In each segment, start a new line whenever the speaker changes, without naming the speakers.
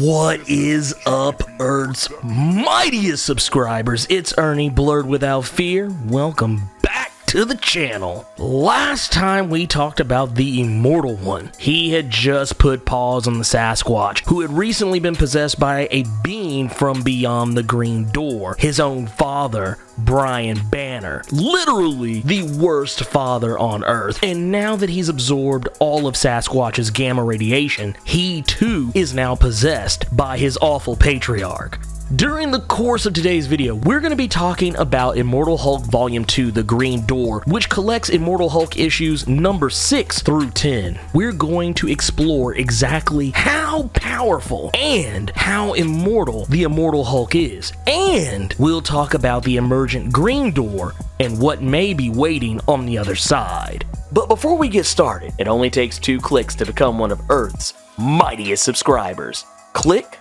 What is up, Earth's mightiest subscribers? It's Ernie, Blerd Without Fear. Welcome back to the channel. Last time we talked about the Immortal One. He had just put paws on the Sasquatch, who had recently been possessed by a being from beyond the green door. His own father, Brian Banner. Literally the worst father on Earth. And now that he's absorbed all of Sasquatch's gamma radiation, he too is now possessed by his awful patriarch. During the course of today's video, we're going to be talking about Immortal Hulk Volume 2, The Green Door, which collects Immortal Hulk issues number 6 through 10. We're going to explore exactly how powerful and how immortal the Immortal Hulk is. And we'll talk about the emergent Green Door and what may be waiting on the other side. But before we get started, it only takes 2 clicks to become one of Earth's mightiest subscribers. Click.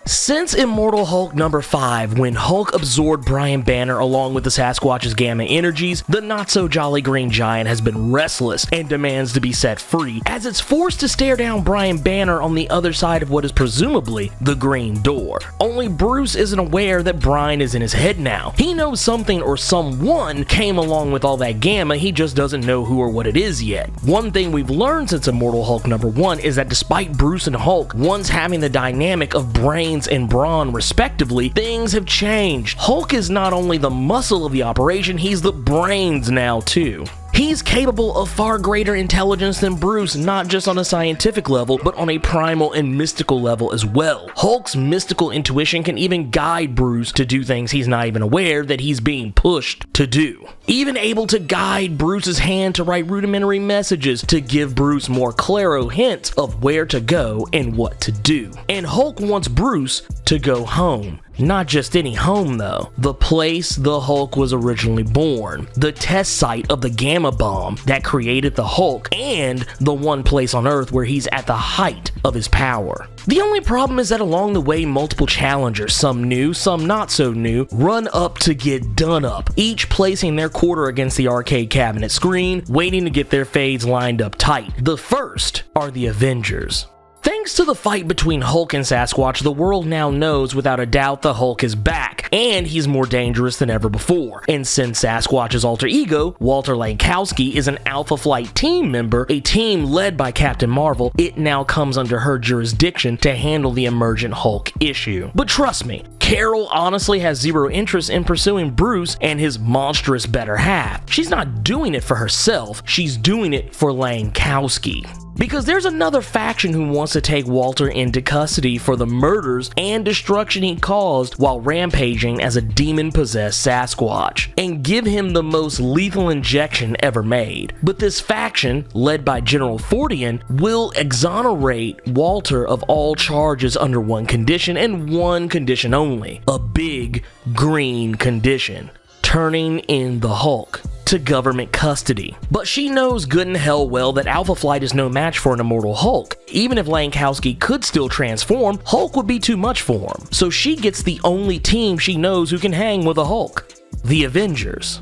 Since Immortal Hulk number 5, when Hulk absorbed Brian Banner along with the Sasquatch's gamma energies, the not-so-jolly green giant has been restless and demands to be set free, as it's forced to stare down Brian Banner on the other side of what is presumably the Green Door. Only Bruce isn't aware that Brian is in his head now. He knows something or someone came along with all that gamma, he just doesn't know who or what it is yet. One thing we've learned since Immortal Hulk number 1 is that despite Bruce and Hulk once having the dynamic of brains and brawn respectively, things have changed. Hulk is not only the muscle of the operation, he's the brains now too. He's capable of far greater intelligence than Bruce, not just on a scientific level, but on a primal and mystical level as well. Hulk's mystical intuition can even guide Bruce to do things he's not even aware that he's being pushed to do. Even able to guide Bruce's hand to write rudimentary messages to give Bruce more claro hints of where to go and what to do. And Hulk wants Bruce to go home. Not just any home though. The place the Hulk was originally born. The test site of the gamma bomb that created the Hulk, and the one place on Earth where he's at the height of his power. The only problem is that along the way, multiple challengers, some new, some not so new, run up to get done up, each placing their quarter against the arcade cabinet screen, waiting to get their fades lined up tight. The first are the Avengers. Thanks to the fight between Hulk and Sasquatch, the world now knows without a doubt the Hulk is back, and he's more dangerous than ever before. And since Sasquatch's alter ego, Walter Lankowski, is an Alpha Flight team member, a team led by Captain Marvel, it now comes under her jurisdiction to handle the emergent Hulk issue. But trust me, Carol honestly has zero interest in pursuing Bruce and his monstrous better half. She's not doing it for herself, she's doing it for Lankowski. Because there's another faction who wants to take Walter into custody for the murders and destruction he caused while rampaging as a demon-possessed Sasquatch, and give him the most lethal injection ever made. But this faction, led by General Fordian, will exonerate Walter of all charges under one condition, and one condition only: a big green condition: turning in the Hulk to government custody. But she knows good and hell well that Alpha Flight is no match for an Immortal Hulk. Even if Lankowski could still transform, Hulk would be too much for him. So she gets the only team she knows who can hang with a Hulk: the Avengers.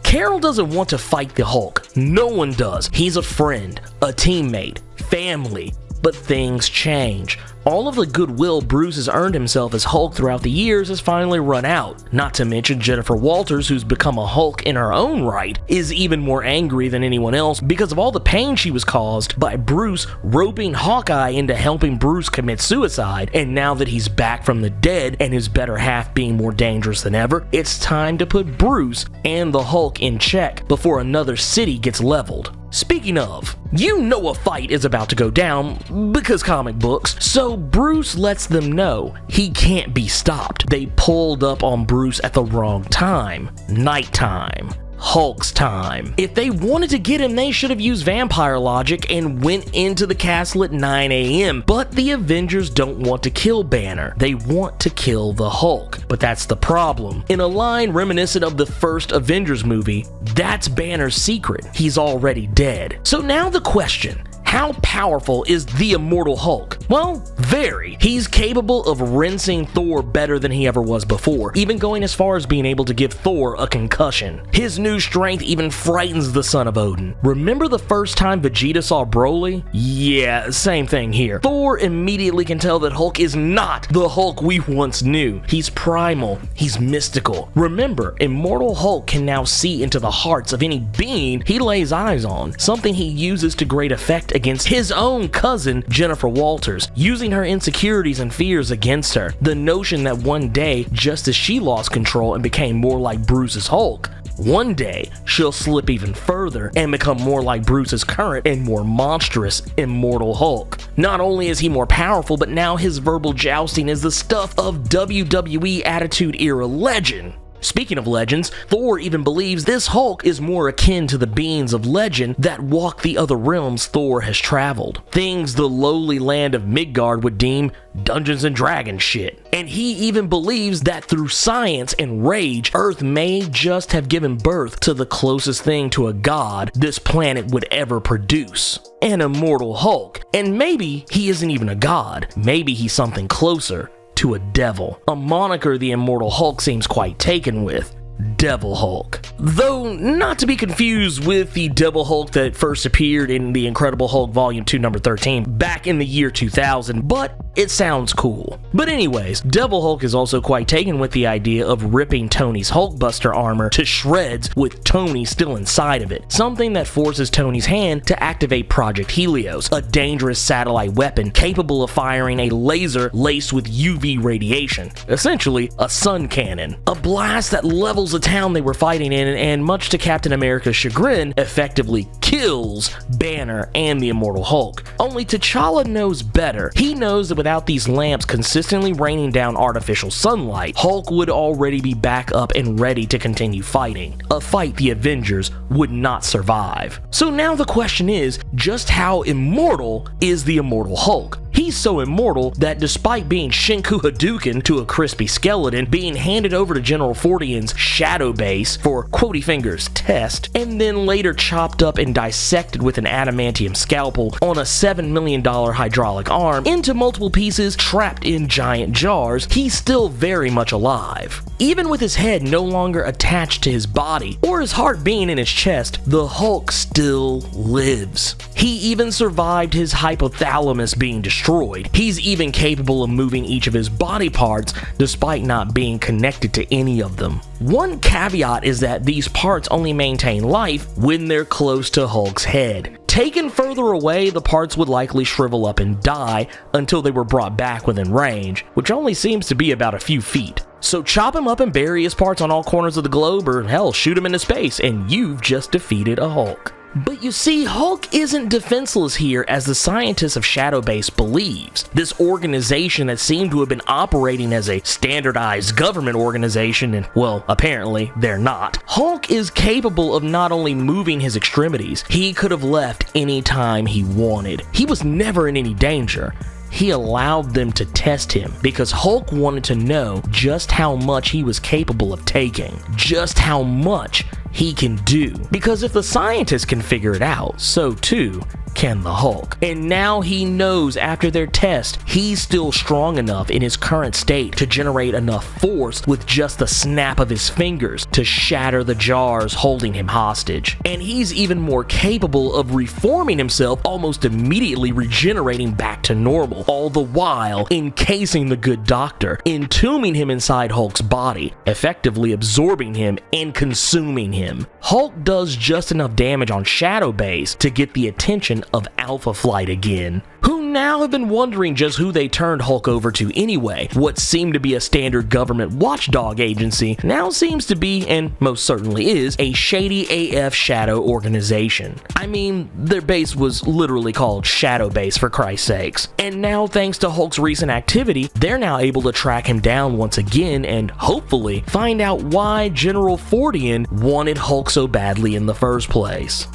Carol doesn't want to fight the Hulk. No one does. He's a friend, a teammate, family. But things change. All of the goodwill Bruce has earned himself as Hulk throughout the years has finally run out. Not to mention Jennifer Walters, who's become a Hulk in her own right, is even more angry than anyone else because of all the pain she was caused by Bruce roping Hawkeye into helping Bruce commit suicide. And now that he's back from the dead and his better half being more dangerous than ever, it's time to put Bruce and the Hulk in check before another city gets leveled. Speaking of, you know a fight is about to go down because comic books, so Bruce lets them know he can't be stopped. They pulled up on Bruce at the wrong time. Nighttime. Hulk's time. If they wanted to get him, they should have used vampire logic and went into the castle at 9 AM. But the Avengers don't want to kill Banner. They want to kill the Hulk. But that's the problem. In a line reminiscent of the first Avengers movie, that's Banner's secret. He's already dead. So now the question: How powerful is the Immortal Hulk? Well, very. He's capable of rinsing Thor better than he ever was before, even going as far as being able to give Thor a concussion. His new strength even frightens the son of Odin. Remember the first time Vegeta saw Broly? Yeah, same thing here. Thor immediately can tell that Hulk is not the Hulk we once knew. He's primal, he's mystical. Remember, Immortal Hulk can now see into the hearts of any being he lays eyes on, something he uses to great effect against his own cousin, Jennifer Walters, using her insecurities and fears against her. The notion that one day, just as she lost control and became more like Bruce's Hulk, one day she'll slip even further and become more like Bruce's current and more monstrous Immortal Hulk. Not only is he more powerful, but now his verbal jousting is the stuff of WWE Attitude Era legend. Speaking of legends, Thor even believes this Hulk is more akin to the beings of legend that walk the other realms Thor has traveled. Things the lowly land of Midgard would deem Dungeons and Dragons shit. And he even believes that through science and rage, Earth may just have given birth to the closest thing to a god this planet would ever produce. An Immortal Hulk. And maybe he isn't even a god. Maybe he's something closer to a devil, a moniker the Immortal Hulk seems quite taken with. Devil Hulk. Though not to be confused with the Devil Hulk that first appeared in the Incredible Hulk Volume 2 number 13 back in the year 2000, but it sounds cool. But anyways, Devil Hulk is also quite taken with the idea of ripping Tony's Hulkbuster armor to shreds with Tony still inside of it, something that forces Tony's hand to activate Project Helios, a dangerous satellite weapon capable of firing a laser laced with UV radiation, essentially a sun cannon, a blast that levels the town they were fighting in and much to Captain America's chagrin effectively kills Banner and the Immortal Hulk. Only T'Challa knows better. He knows that without these lamps consistently raining down artificial sunlight, Hulk would already be back up and ready to continue fighting, a fight the Avengers would not survive. So now the question is, just how immortal is the Immortal Hulk? He's so immortal that despite being Shinku Hadouken to a crispy skeleton, being handed over to General Fordian's shadow base for Quotey Fingers test, and then later chopped up and dissected with an adamantium scalpel on a $7 million hydraulic arm into multiple pieces trapped in giant jars, he's still very much alive. Even with his head no longer attached to his body, or his heart being in his chest, the Hulk still lives. He even survived his hypothalamus being destroyed. He's even capable of moving each of his body parts despite not being connected to any of them. One caveat is that these parts only maintain life when they're close to Hulk's head. Taken further away, the parts would likely shrivel up and die until they were brought back within range, which only seems to be about a few feet. So chop him up and bury his parts on all corners of the globe, or hell, shoot him into space, and you've just defeated a Hulk. But you see, Hulk isn't defenseless here as the scientists of Shadowbase believes. This organization that seemed to have been operating as a standardized government organization, and well, apparently they're not. Hulk is capable of not only moving his extremities, he could have left any time he wanted. He was never in any danger. He allowed them to test him because Hulk wanted to know just how much he was capable of taking, just how much he can do. Because if the scientists can figure it out, so too can the Hulk. And now he knows after their test, he's still strong enough in his current state to generate enough force with just the snap of his fingers to shatter the jars holding him hostage. And he's even more capable of reforming himself, almost immediately regenerating back to normal, all the while encasing the good doctor, entombing him inside Hulk's body, effectively absorbing him and consuming him. Hulk does just enough damage on Shadowbase to get the attention of Alpha Flight again, who now have been wondering just who they turned Hulk over to anyway. What seemed to be a standard government watchdog agency now seems to be, and most certainly is, a shady AF shadow organization. I mean, their base was literally called Shadowbase for Christ's sakes. And now thanks to Hulk's recent activity, they're now able to track him down once again and hopefully find out why General Fordian wanted Hulk so badly in the first place.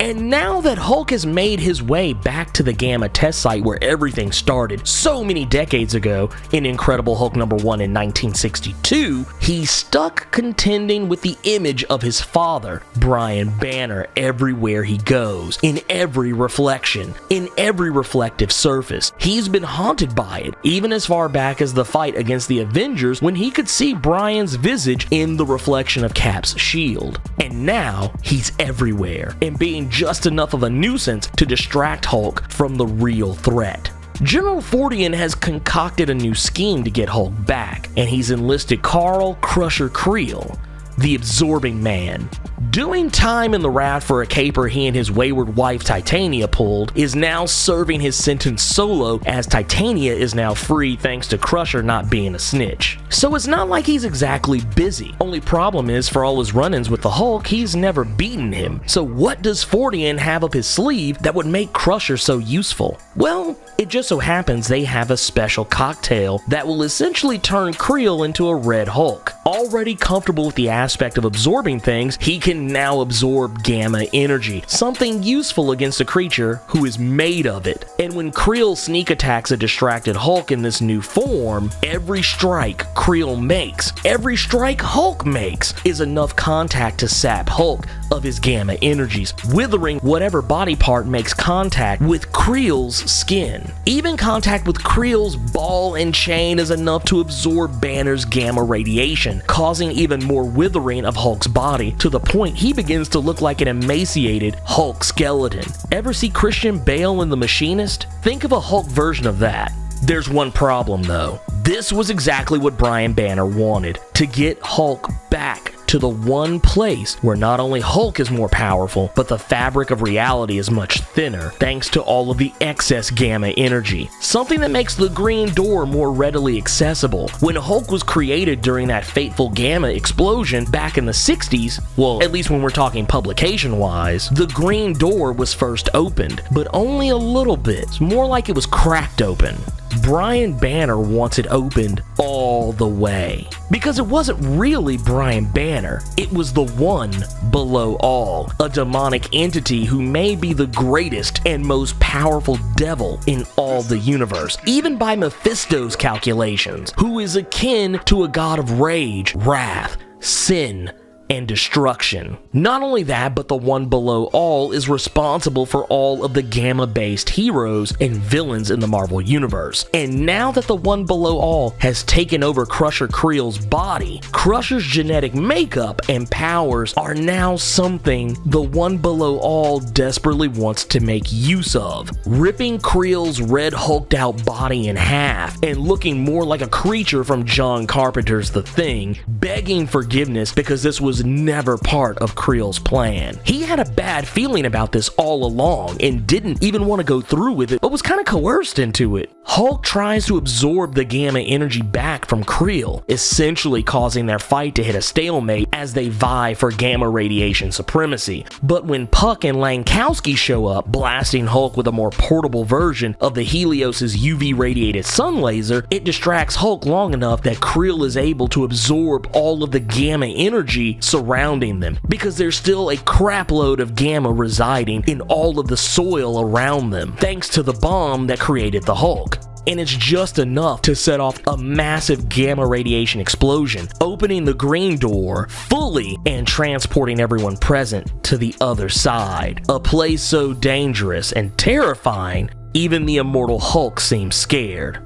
And now that Hulk has made his way back to the Gamma test site where everything started so many decades ago in Incredible Hulk #1 in 1962, he's stuck contending with the image of his father, Brian Banner, everywhere he goes, in every reflection, in every reflective surface. He's been haunted by it, even as far back as the fight against the Avengers when he could see Brian's visage in the reflection of Cap's shield. And now he's everywhere, and being just enough of a nuisance to distract Hulk from the real threat. General Fordian has concocted a new scheme to get Hulk back, and he's enlisted Carl Crusher Creel, the Absorbing Man. Doing time in the raft for a caper he and his wayward wife Titania pulled, is now serving his sentence solo, as Titania is now free thanks to Crusher not being a snitch. So it's not like he's exactly busy. Only problem is, for all his run-ins with the Hulk, he's never beaten him. So what does Fordian have up his sleeve that would make Crusher so useful? Well, it just so happens they have a special cocktail that will essentially turn Creel into a Red Hulk. Already comfortable with the aspect of absorbing things, he can now absorb gamma energy, something useful against a creature who is made of it. And when Creel sneak attacks a distracted Hulk in this new form, every strike Creel makes, every strike Hulk makes, is enough contact to sap Hulk of his gamma energies, withering whatever body part makes contact with Creel's skin. Even contact with Creel's ball and chain is enough to absorb Banner's gamma radiation, causing even more withering of Hulk's body, to the point he begins to look like an emaciated Hulk skeleton. Ever see Christian Bale in The Machinist? Think of a Hulk version of that. There's one problem though. This was exactly what Brian Banner wanted, to get Hulk back to the one place where not only Hulk is more powerful, but the fabric of reality is much thinner, thanks to all of the excess gamma energy. Something that makes the Green Door more readily accessible. When Hulk was created during that fateful gamma explosion back in the 60s, well, at least when we're talking publication-wise, the Green Door was first opened, but only a little bit. It's more like it was cracked open. Brian Banner wants it opened all the way. Because it wasn't really Brian Banner, it was the One Below All, a demonic entity who may be the greatest and most powerful devil in all the universe, even by Mephisto's calculations, who is akin to a god of rage, wrath, sin, and destruction. Not only that, but the One Below All is responsible for all of the gamma-based heroes and villains in the Marvel Universe. And now that the One Below All has taken over Crusher Creel's body, Crusher's genetic makeup and powers are now something the One Below All desperately wants to make use of, ripping Creel's red hulked out body in half and looking more like a creature from John Carpenter's The Thing, begging forgiveness because this was never part of Creel's plan. He had a bad feeling about this all along and didn't even want to go through with it, but was kind of coerced into it. Hulk tries to absorb the gamma energy back from Creel, essentially causing their fight to hit a stalemate as they vie for gamma radiation supremacy. But when Puck and Lankowski show up, blasting Hulk with a more portable version of the Helios's UV radiated sun laser, it distracts Hulk long enough that Creel is able to absorb all of the gamma energy surrounding them, because there's still a crap load of gamma residing in all of the soil around them, thanks to the bomb that created the Hulk. And it's just enough to set off a massive gamma radiation explosion, opening the Green Door fully and transporting everyone present to the other side. A place so dangerous and terrifying, even the Immortal Hulk seems scared.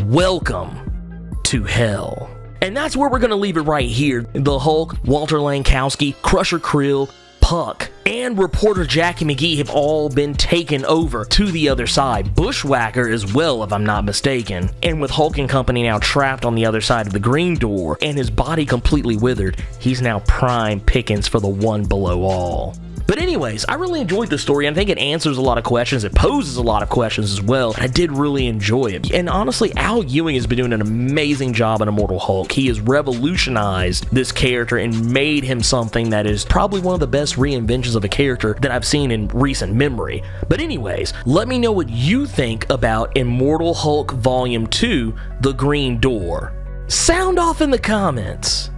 Welcome to hell. And that's where we're going to leave it right here. The Hulk, Walter Lankowski, Crusher Creel, Puck, and reporter Jackie McGee have all been taken over to the other side. Bushwhacker as well, if I'm not mistaken. And with Hulk and company now trapped on the other side of the Green Door and his body completely withered, he's now prime pickings for the One Below All. But anyways, I really enjoyed this story, and I think it answers a lot of questions. It poses a lot of questions as well. I did really enjoy it. And honestly, Al Ewing has been doing an amazing job in Immortal Hulk. He has revolutionized this character and made him something that is probably one of the best reinventions of a character that I've seen in recent memory. But anyways, let me know what you think about Immortal Hulk Volume 2, The Green Door. Sound off in the comments.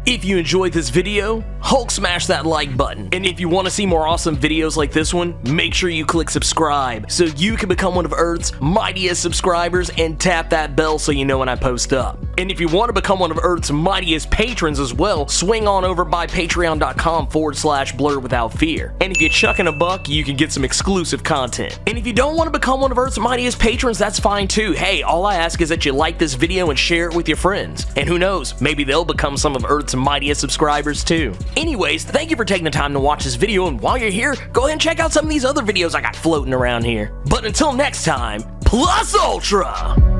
If you enjoyed this video, Hulk smash that like button. And if you want to see more awesome videos like this one, make sure you click subscribe so you can become one of Earth's mightiest subscribers and tap that bell so you know when I post up. And if you want to become one of Earth's mightiest patrons as well, swing on over by patreon.com/blerdwithoutfear. And if you chuck in a buck, you can get some exclusive content. And if you don't want to become one of Earth's mightiest patrons, that's fine too. Hey, all I ask is that you like this video and share it with your friends. And who knows, maybe they'll become some of Earth's mightiest subscribers too. Anyways, thank you for taking the time to watch this video, and while you're here, go ahead and check out some of these other videos I got floating around here. But until next time, Plus Ultra!